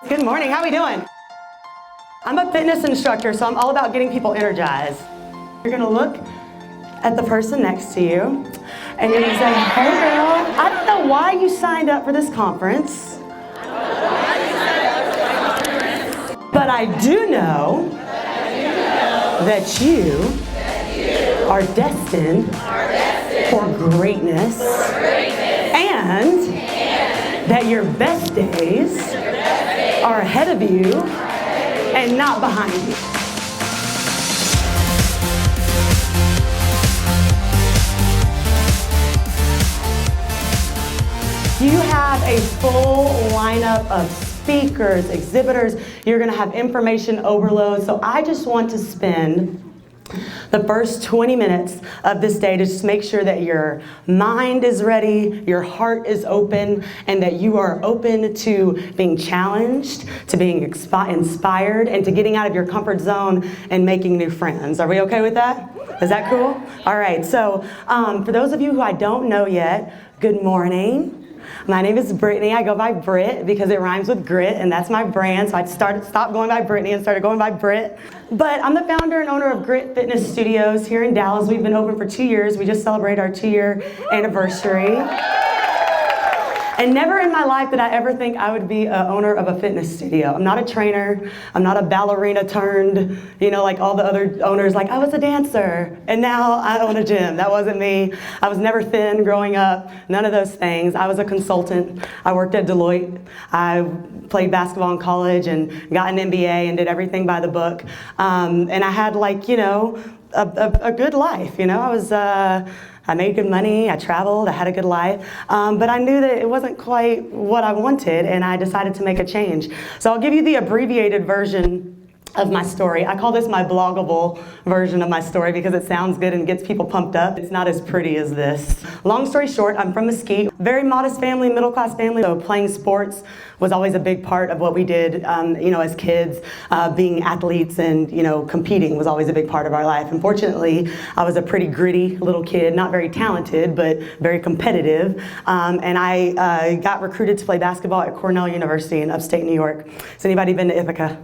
Good morning, how are we doing? I'm a fitness instructor, so I'm all about getting people energized. You're gonna look at the person next to you, and you're gonna say, hey girl, I don't know why you signed up for this conference, but I do know that you are destined for greatness, and that your best days are ahead of you and not behind you. You have a full lineup of speakers, exhibitors. You're going to have information overload. So I just want to spend the first 20 minutes of this day to just make sure that your mind is ready, your heart is open, and that you are open to being challenged, to being inspired, and to getting out of your comfort zone and making new friends. Are we okay with that? Is that cool? All right, so for those of you who I don't know yet, good morning. My name is Brittany. I go by Brit because it rhymes with grit, and that's my brand. So I stopped going by Brittany and started going by Brit. But I'm the founder and owner of Grit Fitness Studios here in Dallas. We've been open for 2 years. We just celebrated our 2-year anniversary. And never in my life did I ever think I would be an owner of a fitness studio. I'm not a trainer. I'm not a ballerina turned, like all the other owners, like I was a dancer and now I own a gym. That wasn't me. I was never thin growing up, none of those things. I was a consultant. I worked at Deloitte. I played basketball in college and got an MBA and did everything by the book. And I had a good life, I made good money, I traveled, I had a good life, but I knew that it wasn't quite what I wanted, and I decided to make a change. So I'll give you the abbreviated version of my story. I call this my bloggable version of my story because it sounds good and gets people pumped up. It's not as pretty as this. Long story short, I'm from Mesquite, very modest family, middle class family, so playing sports was always a big part of what we did, as kids. Being athletes and, competing was always a big part of our life. Unfortunately, I was a pretty gritty little kid, not very talented, but very competitive. And I got recruited to play basketball at Cornell University in upstate New York. Has anybody been to Ithaca?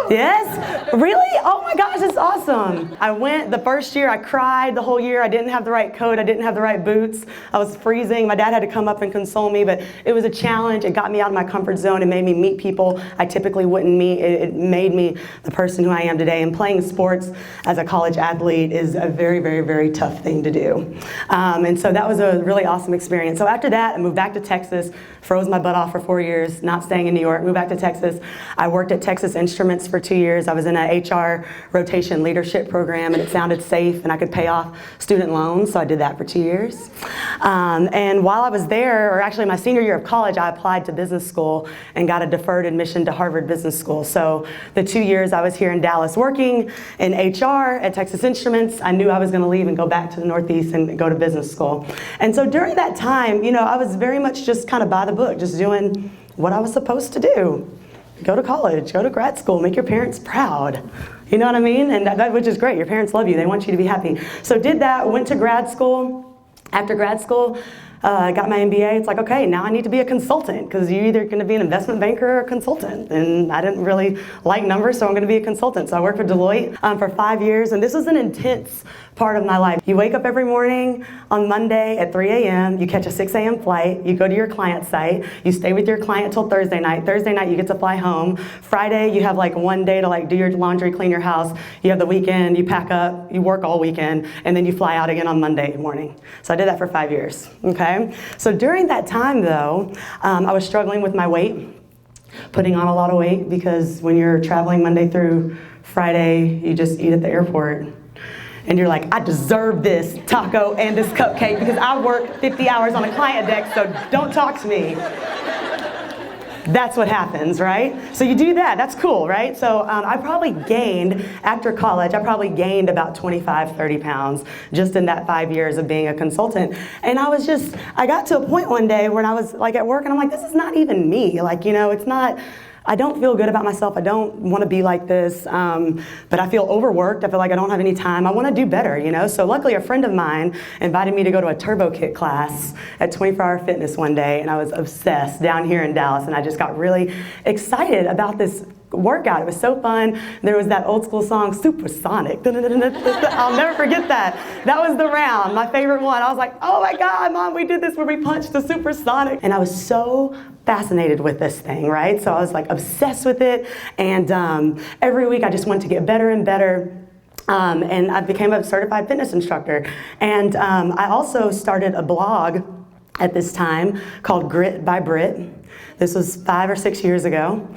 Yes? Really? Oh my gosh, it's awesome. I went the first year, I cried the whole year. I didn't have the right coat, I didn't have the right boots. I was freezing. My dad had to come up and console me, but it was a challenge. It got me out of my comfort zone. It made me meet people I typically wouldn't meet. It made me the person who I am today. And playing sports as a college athlete is a very, very, very tough thing to do. And so that was a really awesome experience. So after that, I moved back to Texas, froze my butt off for 4 years, not staying in New York, moved back to Texas. I worked at Texas Instruments for 2 years. I was in an HR rotation leadership program, and it sounded safe and I could pay off student loans, so I did that for 2 years. And while I was there, or actually my senior year of college, I applied to business school and got a deferred admission to Harvard Business School. So the 2 years I was here in Dallas working in HR at Texas Instruments, I knew I was going to leave and go back to the Northeast and go to business school. And so during that time, I was very much just kind of by the book, just doing what I was supposed to do. Go to college, go to grad school, make your parents proud. You know what I mean? And that which is great. Your parents love you. They want you to be happy. So did that, went to grad school. After grad school, I got my MBA. It's like, okay, now I need to be a consultant because you're either going to be an investment banker or a consultant. And I didn't really like numbers, so I'm going to be a consultant. So I worked for Deloitte for 5 years, and this was an intense part of my life. You wake up every morning on Monday at 3 a.m., you catch a 6 a.m. flight, you go to your client site, you stay with your client till Thursday night. Thursday night, you get to fly home. Friday, you have like one day to do your laundry, clean your house. You have the weekend, you pack up, you work all weekend, and then you fly out again on Monday morning. So I did that for 5 years, okay? So during that time though, I was struggling with my weight, putting on a lot of weight, because when you're traveling Monday through Friday, you just eat at the airport. And you're like, I deserve this taco and this cupcake because I work 50 hours on a client deck, so don't talk to me. That's what happens, right? So you do that, that's cool, right? So I probably gained, after college, about 25, 30 pounds just in that 5 years of being a consultant. And I got to a point one day when I was at work and I'm like, this is not even me. It's not, I don't feel good about myself. I don't want to be like this, but I feel overworked. I feel like I don't have any time. I want to do better, you know? So luckily a friend of mine invited me to go to a turbo kick class at 24 Hour Fitness one day, and I was obsessed down here in Dallas, and I just got really excited about this workout. It was so fun. There was that old school song, Supersonic. I'll never forget that. That was the round, my favorite one. I was like, oh my God, Mom, we did this where we punched the Supersonic. And I was so fascinated with this thing, right? So I was like obsessed with it. And every week I just wanted to get better and better. And I became a certified fitness instructor. And I also started a blog at this time called Grit by Brit. This was 5 or 6 years ago.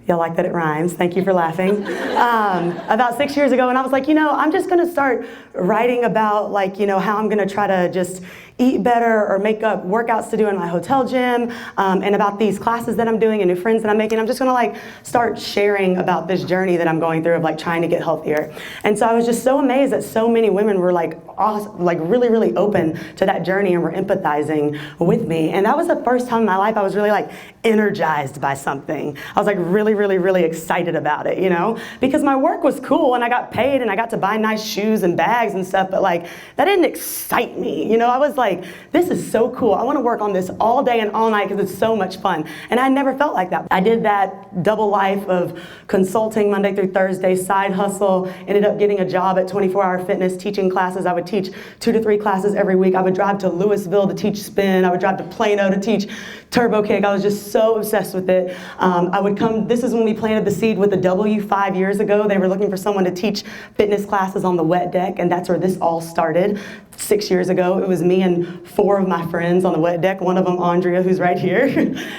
Y'all like that it rhymes. Thank you for laughing. About 6 years ago, and I was like, you know, I'm just gonna start writing about like, you know, how I'm gonna try to just eat better or make up workouts to do in my hotel gym, and about these classes that I'm doing and new friends that I'm making. I'm just gonna like start sharing about this journey that I'm going through of like trying to get healthier. And so I was just so amazed that so many women were like awesome, like really, really open to that journey and were empathizing with me. And that was the first time in my life I was really like energized by something. I was like really, really, really excited about it, you know? Because my work was cool and I got paid and I got to buy nice shoes and bags and stuff, but like that didn't excite me, you know? I was like, this is so cool. I want to work on this all day and all night because it's so much fun. And I never felt like that. I did that double life of consulting Monday through Thursday, side hustle, ended up getting a job at 24 Hour Fitness, teaching classes. I would teach 2 to 3 classes every week. I would drive to Louisville to teach spin. I would drive to Plano to teach turbo kick. I was just so obsessed with it. I would come, this is when we planted the seed with the W 5 years ago. They were looking for someone to teach fitness classes on the wet deck, and that's where this all started. 6 years ago, it was me and 4 of my friends on the wet deck, one of them Andrea, who's right here.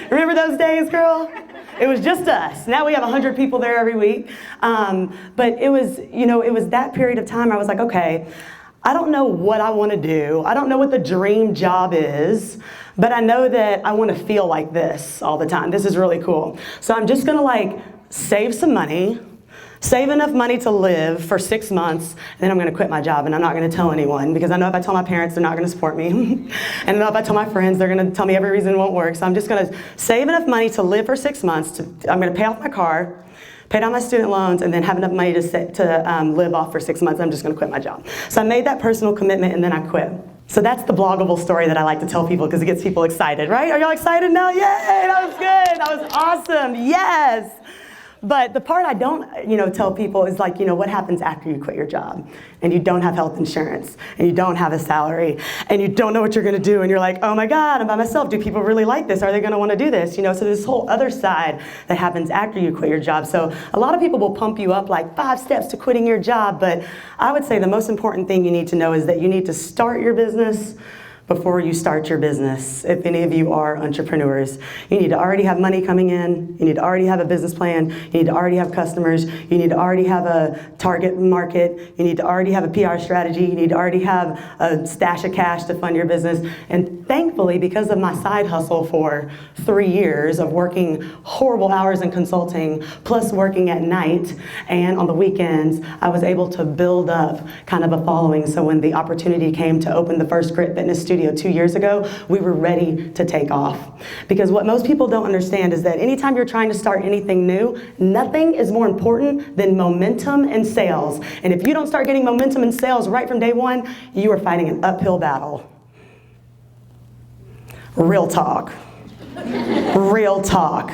Remember those days, girl? It was just us. Now we have 100 people there every week. But it was, you know, it was that period of time I was like, okay, I don't know what I want to do. I don't know what the dream job is, but I know that I want to feel like this all the time. This is really cool. So I'm just going to like save some money, save enough money to live for 6 months, and then I'm going to quit my job, and I'm not going to tell anyone, because I know if I tell my parents, they're not going to support me. And I know if I tell my friends, they're going to tell me every reason it won't work. So I'm just going to save enough money to live for 6 months. I'm going to pay off my car, pay down my student loans, and then have enough money to live off for 6 months. I'm just going to quit my job. So I made that personal commitment, and then I quit. So that's the bloggable story that I like to tell people because it gets people excited, right? Are y'all excited now? Yay, that was good. That was awesome. Yes. But the part I don't, you know, tell people is like, you know, what happens after you quit your job and you don't have health insurance and you don't have a salary and you don't know what you're going to do, and you're like, oh my God, I'm by myself. Do people really like this? Are they going to want to do this? You know, so this whole other side that happens after you quit your job. So a lot of people will pump you up like 5 steps to quitting your job, but I would say the most important thing you need to know is that you need to start your business before you start your business. If any of you are entrepreneurs, you need to already have money coming in, you need to already have a business plan, you need to already have customers, you need to already have a target market, you need to already have a PR strategy, you need to already have a stash of cash to fund your business. And thankfully, because of my side hustle for 3 years of working horrible hours in consulting, plus working at night and on the weekends, I was able to build up kind of a following. So when the opportunity came to open the first Grit Fitness studio 2 years ago, we were ready to take off. Because what most people don't understand is that anytime you're trying to start anything new, nothing is more important than momentum and sales. And if you don't start getting momentum and sales right from day one, you are fighting an uphill battle. Real talk. Real talk.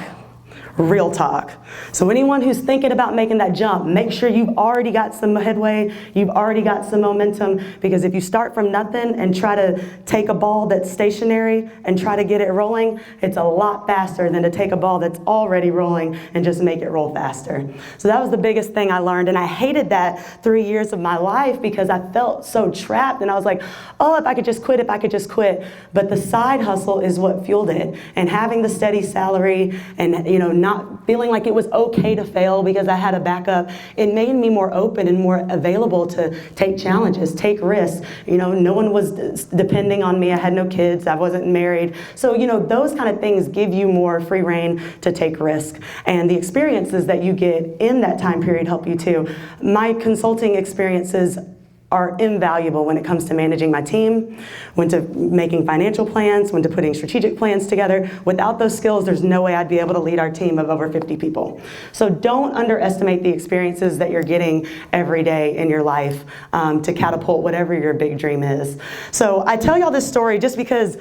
Real talk. So anyone who's thinking about making that jump, make sure you've already got some headway, you've already got some momentum, because if you start from nothing and try to take a ball that's stationary and try to get it rolling, it's a lot faster than to take a ball that's already rolling and just make it roll faster. So that was the biggest thing I learned, and I hated that 3 years of my life because I felt so trapped, and I was like, oh, if I could just quit, if I could just quit. But the side hustle is what fueled it, and having the steady salary and, you know, not feeling like it was okay to fail because I had a backup, it made me more open and more available to take challenges, take risks. You know, no one was depending on me. I had no kids. I wasn't married. So, you know, those kind of things give you more free reign to take risk. And the experiences that you get in that time period help you too. My consulting experiences are invaluable when it comes to managing my team, when to making financial plans, when to putting strategic plans together. Without those skills, there's no way I'd be able to lead our team of over 50 people. So don't underestimate the experiences that you're getting every day in your life to catapult whatever your big dream is. So I tell y'all this story just because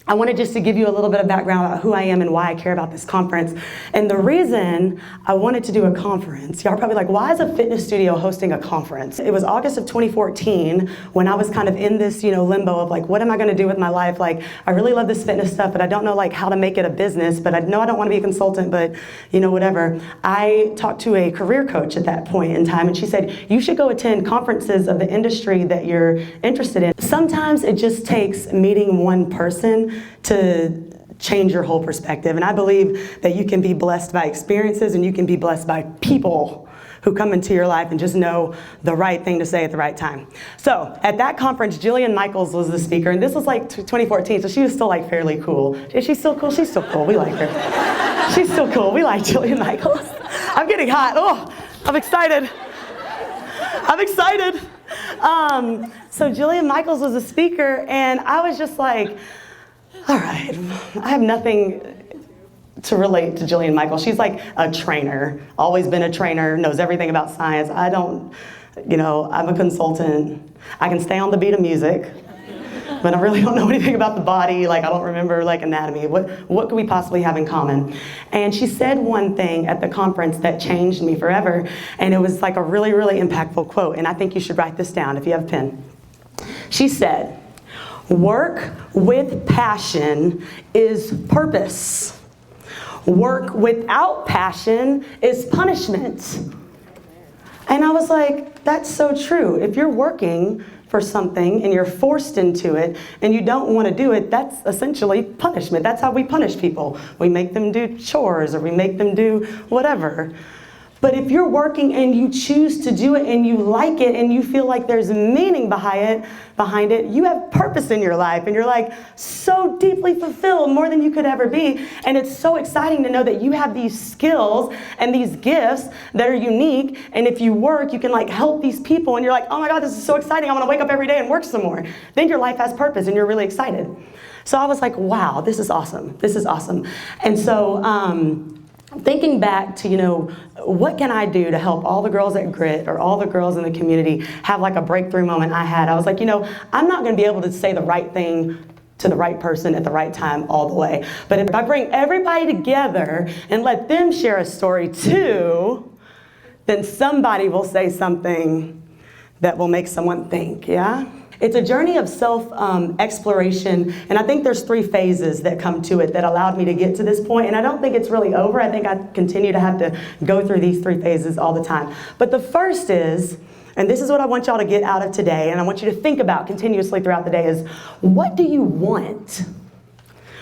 I wanted just to give you a little bit of background about who I am and why I care about this conference. And the reason I wanted to do a conference, y'all are probably like, why is a fitness studio hosting a conference? It was August of 2014 when I was kind of in this, limbo of like, what am I gonna do with my life? Like, I really love this fitness stuff, but I don't know like how to make it a business, but I know I don't wanna be a consultant, but whatever. I talked to a career coach at that point in time, and she said, you should go attend conferences of the industry that you're interested in. Sometimes it just takes meeting one person to change your whole perspective. And I believe that you can be blessed by experiences and you can be blessed by people who come into your life and just know the right thing to say at the right time. So at that conference, Jillian Michaels was the speaker, and this was like 2014, so she was still like fairly cool. Is she still cool? She's still cool. We like her. She's still cool. We like Jillian Michaels. I'm getting hot. Oh, I'm excited. I'm excited. So Jillian Michaels was the speaker, and I was just like, all right, I have nothing to relate to Jillian Michaels. She's like a trainer, always been a trainer, knows everything about science. I don't, I'm a consultant. I can stay on the beat of music, but I really don't know anything about the body. Like, I don't remember like anatomy. What could we possibly have in common? And she said one thing at the conference that changed me forever, and it was like a really, really impactful quote, and I think you should write this down if you have a pen. She said, work with passion is purpose. Work without passion is punishment. And I was like, that's so true. If you're working for something and you're forced into it and you don't want to do it, that's essentially punishment. That's how we punish people. We make them do chores or we make them do whatever. But if you're working and you choose to do it and you like it and you feel like there's meaning behind it, you have purpose in your life and you're like so deeply fulfilled, more than you could ever be. And it's so exciting to know that you have these skills and these gifts that are unique. And if you work, you can like help these people and you're like, oh my God, this is so exciting. I want to wake up every day and work some more. Then your life has purpose and you're really excited. So I was like, wow, this is awesome. This is awesome. And so, thinking back to, what can I do to help all the girls at Grit or all the girls in the community have like a breakthrough moment I had? I was like, I'm not going to be able to say the right thing to the right person at the right time all the way. But if I bring everybody together and let them share a story too, then somebody will say something that will make someone think, yeah? It's a journey of self-exploration, and I think there's 3 phases that come to it that allowed me to get to this point, and I don't think it's really over. I think I continue to have to go through these 3 phases all the time. But the first is, and this is what I want y'all to get out of today, and I want you to think about continuously throughout the day, is what do you want?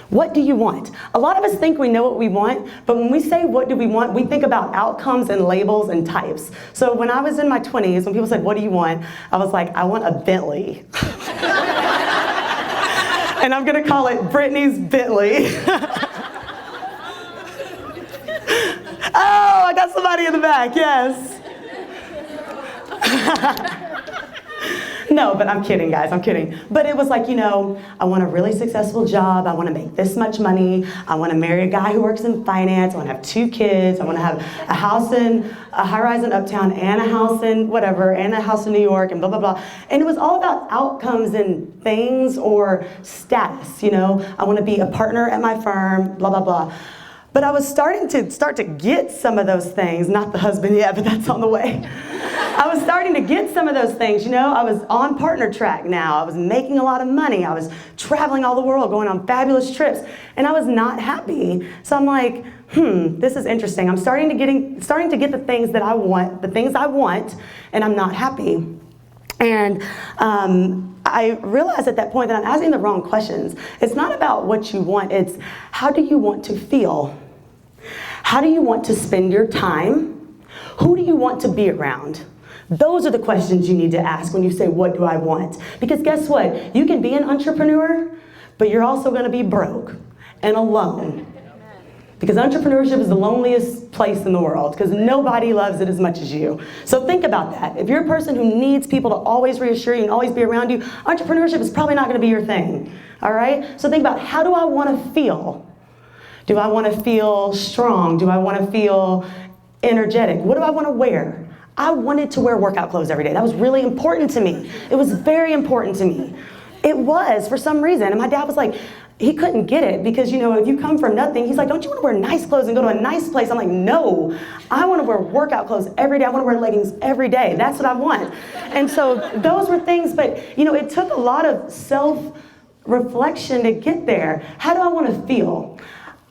What do you want? A lot of us think we know what we want, but when we say what do we want, we think about outcomes and labels and types. So when I was in my 20s, when people said, what do you want? I was like, I want a Bentley. And I'm gonna call it Brittany's Bentley. Oh, I got somebody in the back, yes. No, but I'm kidding, guys, I'm kidding. But it was like, I want a really successful job. I want to make this much money. I want to marry a guy who works in finance. I want to have 2 kids. I want to have a house in a high-rise in Uptown and a house in whatever, and a house in New York and blah, blah, blah. And it was all about outcomes and things or status, I want to be a partner at my firm, blah, blah, blah. But I was starting to get some of those things, not the husband yet, but that's on the way. I was starting to get some of those things, I was on partner track now. I was making a lot of money. I was traveling all the world, going on fabulous trips, and I was not happy. So I'm like, this is interesting. I'm starting to get the things that I want, and I'm not happy. And I realized at that point that I'm asking the wrong questions. It's not about what you want, it's how do you want to feel? How do you want to spend your time? Who do you want to be around? Those are the questions you need to ask when you say, what do I want? Because guess what? You can be an entrepreneur, but you're also gonna be broke and alone. Because entrepreneurship is the loneliest place in the world because nobody loves it as much as you. So think about that. If you're a person who needs people to always reassure you and always be around you, entrepreneurship is probably not going to be your thing. All right? So think about, how do I want to feel? Do I want to feel strong? Do I want to feel energetic? What do I want to wear? I wanted to wear workout clothes every day. That was really important to me. It was very important to me. It was, for some reason. And my dad was like, he couldn't get it because, if you come from nothing, he's like, don't you want to wear nice clothes and go to a nice place? I'm like, no, I want to wear workout clothes every day. I want to wear leggings every day. That's what I want. And so those were things, but, it took a lot of self-reflection to get there. How do I want to feel?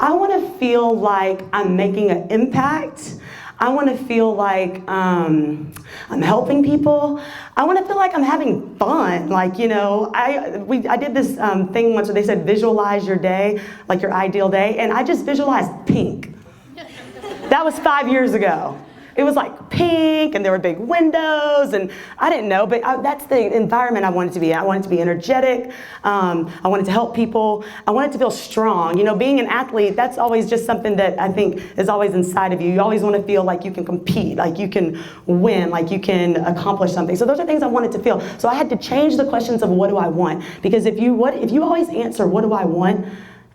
I want to feel like I'm making an impact. I want to feel like I'm helping people. I want to feel like I'm having fun. Like, I did this thing once where they said visualize your day, like your ideal day, and I just visualized pink. That was 5 years ago. It was like pink, and there were big windows, and I didn't know, but that's the environment I wanted to be in. I wanted to be energetic. I wanted to help people. I wanted to feel strong. Being an athlete, that's always just something that I think is always inside of you. You always want to feel like you can compete, like you can win, like you can accomplish something. So those are things I wanted to feel. So I had to change the questions of what do I want? Because if you always answer what do I want,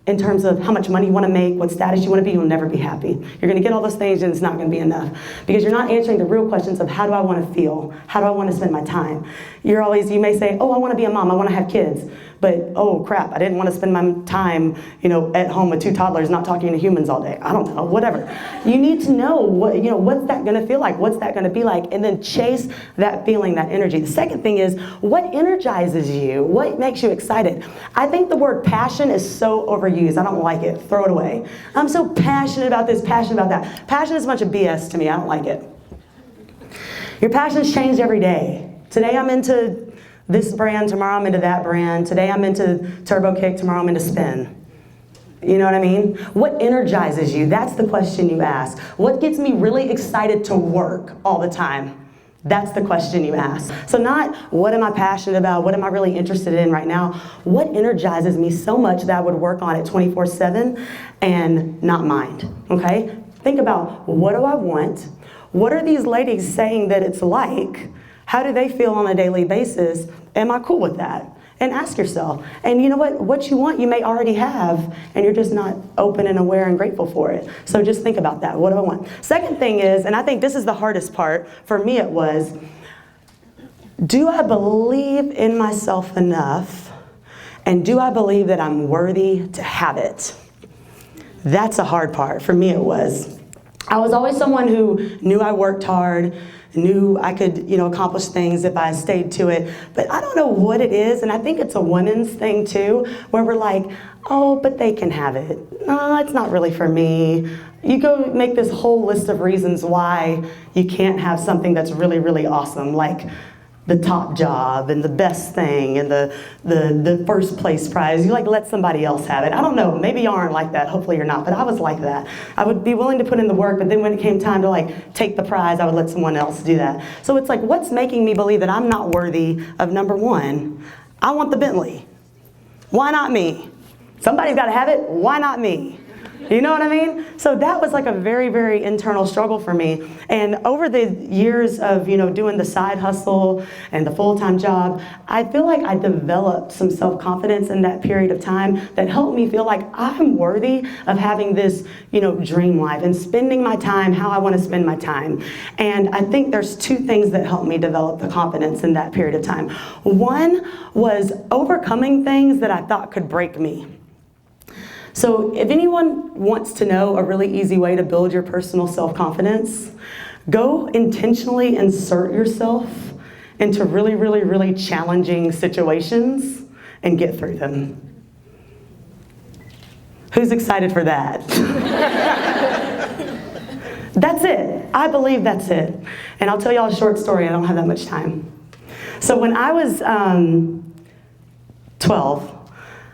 in terms of how much money you want to make, what status you want to be, you'll never be happy. You're going to get all those things and it's not going to be enough. Because you're not answering the real questions of how do I want to feel? How do I want to spend my time? You may say, oh, I want to be a mom, I want to have kids. But, oh crap, I didn't want to spend my time, at home with 2 toddlers not talking to humans all day. I don't know, whatever. You need to know what's that going to feel like? What's that going to be like? And then chase that feeling, that energy. The second thing is, what energizes you? What makes you excited? I think the word passion is so overused. I don't like it. Throw it away. I'm so passionate about this, passionate about that. Passion is a bunch of BS to me. I don't like it. Your passions change every day. Today I'm into this brand, tomorrow I'm into that brand. Today I'm into Turbo Kick, tomorrow I'm into spin. You know what I mean? What energizes you? That's the question you ask. What gets me really excited to work all the time? That's the question you ask. So not what am I passionate about? What am I really interested in right now? What energizes me so much that I would work on it 24/7 and not mind, okay? Think about, what do I want? What are these ladies saying that it's like? How do they feel on a daily basis? Am I cool with that? And ask yourself. And you know what you want you may already have, and you're just not open and aware and grateful for it. So just think about that. What do I want? Second thing is, and I think this is the hardest part, for me it was, do I believe in myself enough, and do I believe that I'm worthy to have it? That's a hard part. For me it was. I was always someone who knew I worked hard, knew I could, accomplish things if I stayed to it. But I don't know what it is, and I think it's a women's thing too, where we're like, oh, but they can have it. No, it's not really for me. You go make this whole list of reasons why you can't have something that's really, really awesome, like the top job and the best thing and the first place prize. You let somebody else have it. I don't know, maybe you aren't like that, hopefully you're not, but I was like that. I would be willing to put in the work, but then when it came time to take the prize, I would let someone else do that. So it's like, what's making me believe that I'm not worthy of number one? I want the Bentley. Why not me? Somebody's gotta have it, why not me? You know what I mean? So that was like a very, very internal struggle for me. And over the years of, doing the side hustle and the full-time job, I feel like I developed some self-confidence in that period of time that helped me feel like I'm worthy of having this, dream life and spending my time how I want to spend my time. And I think there's 2 things that helped me develop the confidence in that period of time. One was overcoming things that I thought could break me. So if anyone wants to know a really easy way to build your personal self-confidence, go intentionally insert yourself into really, really, really challenging situations and get through them. Who's excited for that? That's it. I believe that's it. And I'll tell y'all a short story. I don't have that much time. So when I was 12,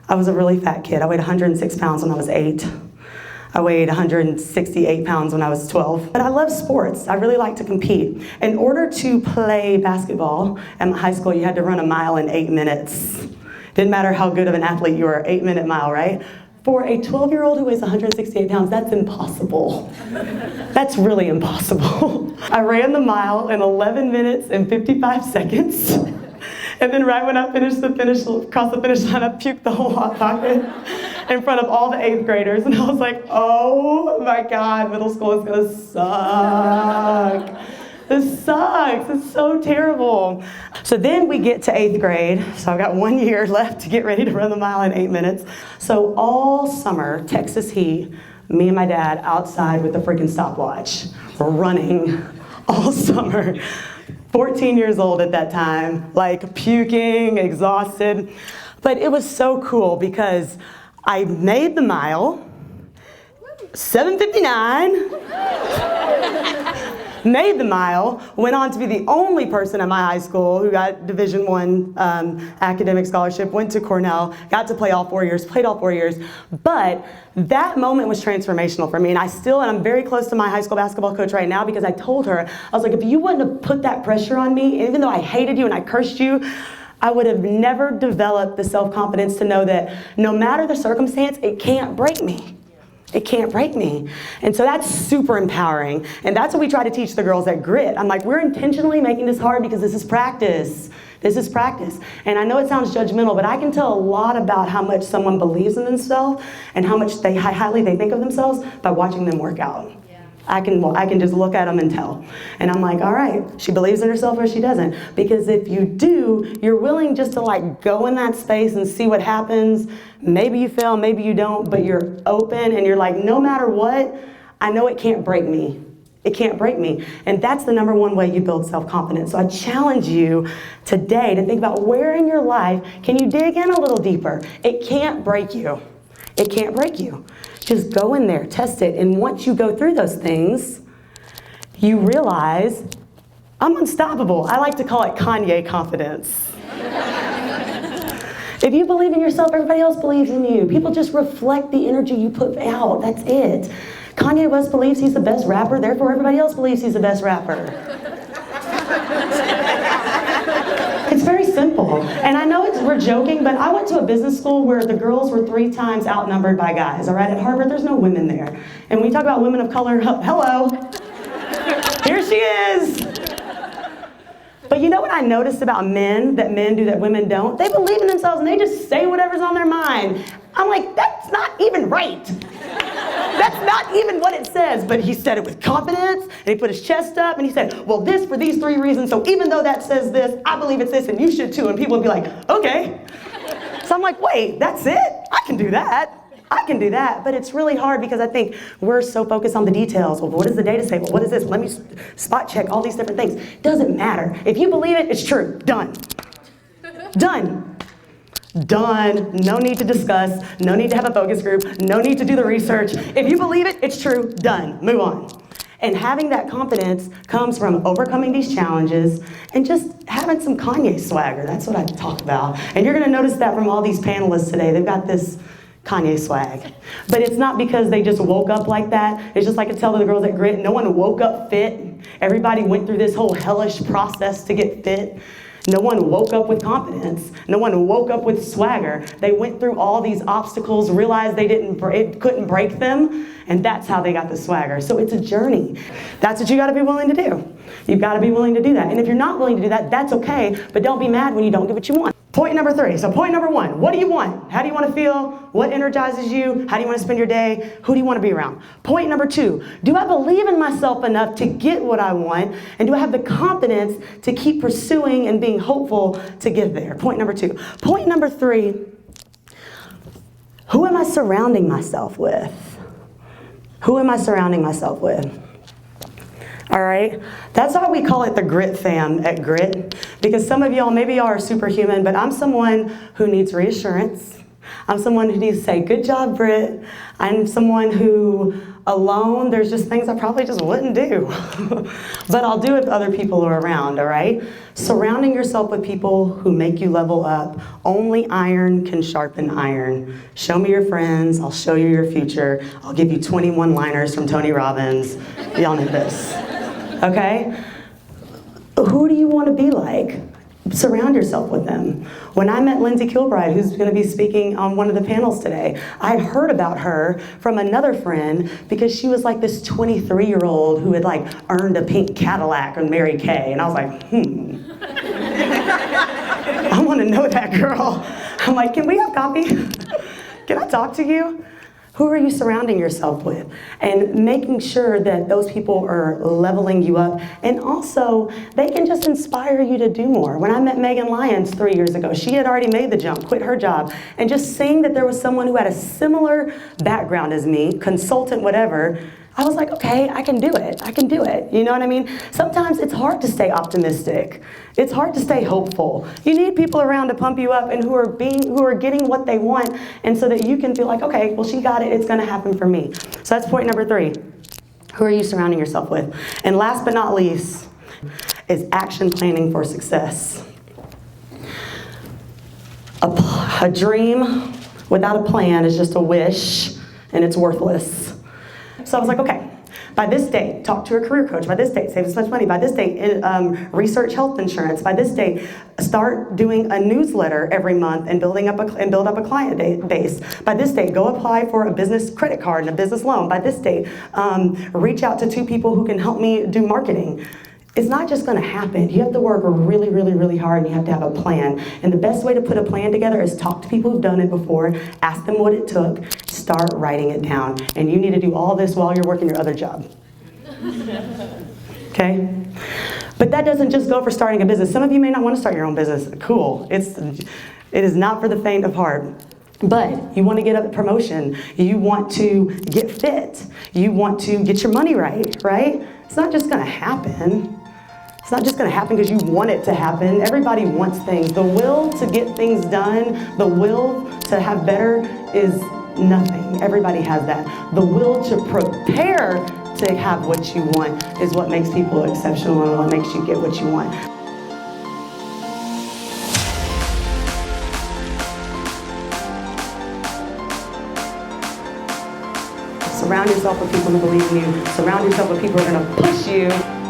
I was a really fat kid. I weighed 106 pounds when I was 8. I weighed 168 pounds when I was 12. But I love sports. I really like to compete. In order to play basketball at my high school, you had to run a mile in 8 minutes. Didn't matter how good of an athlete you were, 8-minute mile, right? for a 12-year-old who weighs 168 pounds, that's impossible. That's really impossible. I ran the mile in 11 minutes and 55 seconds. And then right when I crossed the finish line, I puked the whole Hot Pocket in front of all the 8th graders. And I was like, oh my God, middle school is gonna suck. This sucks, it's so terrible. So then we get to 8th grade. So I've got 1 year left to get ready to run the mile in 8 minutes. So all summer, Texas heat, me and my dad outside with a freaking stopwatch, running all summer. 14 years old at that time, like puking, exhausted. But it was so cool because I made the mile, 7:59, made the mile, went on to be the only person at my high school who got Division I academic scholarship, went to Cornell, got to play all 4 years, played all 4 years. But that moment was transformational for me, and I'm very close to my high school basketball coach right now because I told her, I was like, if you wouldn't have put that pressure on me, even though I hated you and I cursed you, I would have never developed the self-confidence to know that no matter the circumstance, it can't break me. It can't break me. And so that's super empowering. And that's what we try to teach the girls at Grit. I'm like, we're intentionally making this hard because this is practice. This is practice. And I know it sounds judgmental, but I can tell a lot about how much someone believes in themselves and how much highly they think of themselves by watching them work out. I can just look at them and tell. And I'm like, all right, she believes in herself or she doesn't. Because if you do, you're willing just to like go in that space and see what happens. Maybe you fail, maybe you don't, but you're open and you're like, no matter what, I know it can't break me. It can't break me. And that's the number one way you build self-confidence. So I challenge you today to think about where in your life can you dig in a little deeper. It can't break you. It can't break you. Just go in there, test it, and once you go through those things, you realize, I'm unstoppable. I like to call it Kanye confidence. If you believe in yourself, everybody else believes in you. People just reflect the energy you put out, that's it. Kanye West believes he's the best rapper, therefore everybody else believes he's the best rapper. It's very simple. And I know we're joking, but I went to a business school where the girls were 3 times outnumbered by guys, all right? At Harvard, there's no women there. And when we talk about women of color, hello, here she is. But you know what I noticed about men that men do that women don't? They believe in themselves and they just say whatever's on their mind. I'm like, that's not even right. That's not even what it says, but he said it with confidence, and he put his chest up, and he said, well, this for these 3 reasons, so even though that says this, I believe it's this, and you should too, and people would be like, okay. So I'm like, wait, that's it? I can do that. I can do that, but it's really hard because I think we're so focused on the details. Well, what does the data say? Well, what is this? Let me spot check all these different things. Doesn't matter. If you believe it, it's true. Done. Done. Done. No need to discuss. No need to have a focus group. No need to do the research. If you believe it, it's true. Done. Move on. And having that confidence comes from overcoming these challenges and just having some Kanye swagger. That's what I talk about. And you're going to notice that from all these panelists today. They've got this Kanye swag. But it's not because they just woke up like that. It's just like I tell the girls at Grit, no one woke up fit. Everybody went through this whole hellish process to get fit. No one woke up with confidence. No one woke up with swagger. They went through all these obstacles, realized it couldn't break them, and that's how they got the swagger. So it's a journey. That's what you gotta be willing to do. You've gotta be willing to do that. And if you're not willing to do that, that's okay, but don't be mad when you don't get what you want. Point number 3. So point number 1, what do you want? How do you want to feel? What energizes you? How do you want to spend your day? Who do you want to be around? Point number 2, do I believe in myself enough to get what I want? And do I have the confidence to keep pursuing and being hopeful to get there? Point number 2. Point number 3, who am I surrounding myself with? Who am I surrounding myself with? All right, that's why we call it the Grit fam at Grit, because some of y'all, maybe y'all are superhuman, but I'm someone who needs reassurance. I'm someone who needs to say, good job, Brit. I'm someone who, alone, there's just things I probably just wouldn't do. But I'll do it if other people are around, all right? Surrounding yourself with people who make you level up. Only iron can sharpen iron. Show me your friends, I'll show you your future. I'll give you 21 liners from Tony Robbins. Y'all know this. Okay? Who do you want to be like? Surround yourself with them. When I met Lindsay Kilbride, who's going to be speaking on one of the panels today, I had heard about her from another friend because she was like this 23-year-old who had like earned a pink Cadillac on Mary Kay. And I was like, I want to know that girl. I'm like, can we have coffee? Can I talk to you? Who are you surrounding yourself with? And making sure that those people are leveling you up. And also, they can just inspire you to do more. When I met Megan Lyons 3 years ago, she had already made the jump, quit her job. And just seeing that there was someone who had a similar background as me, consultant, whatever, I was like, okay, I can do it. I can do it. You know what I mean? Sometimes it's hard to stay optimistic. It's hard to stay hopeful. You need people around to pump you up and who are getting what they want, and so that you can feel like, okay, well, she got it. It's going to happen for me. So that's point number 3. Who are you surrounding yourself with? And last but not least is action planning for success. A dream without a plan is just a wish, and it's worthless. So I was like, okay, by this date, talk to a career coach. By this date, save this much money. By this date, research health insurance. By this date, start doing a newsletter every month and build up a client base. By this date, go apply for a business credit card and a business loan. By this date, reach out to 2 people who can help me do marketing. It's not just going to happen. You have to work really, really, really hard, and you have to have a plan. And the best way to put a plan together is talk to people who've done it before, ask them what it took, start writing it down. And you need to do all this while you're working your other job. Okay? But that doesn't just go for starting a business. Some of you may not want to start your own business. Cool. It is not for the faint of heart. But you want to get a promotion. You want to get fit. You want to get your money right, right? It's not just going to happen. It's not just going to happen because you want it to happen. Everybody wants things. The will to get things done, the will to have better is nothing. Everybody has that. The will to prepare to have what you want is what makes people exceptional and what makes you get what you want. Surround yourself with people who believe in you. Surround yourself with people who are going to push you.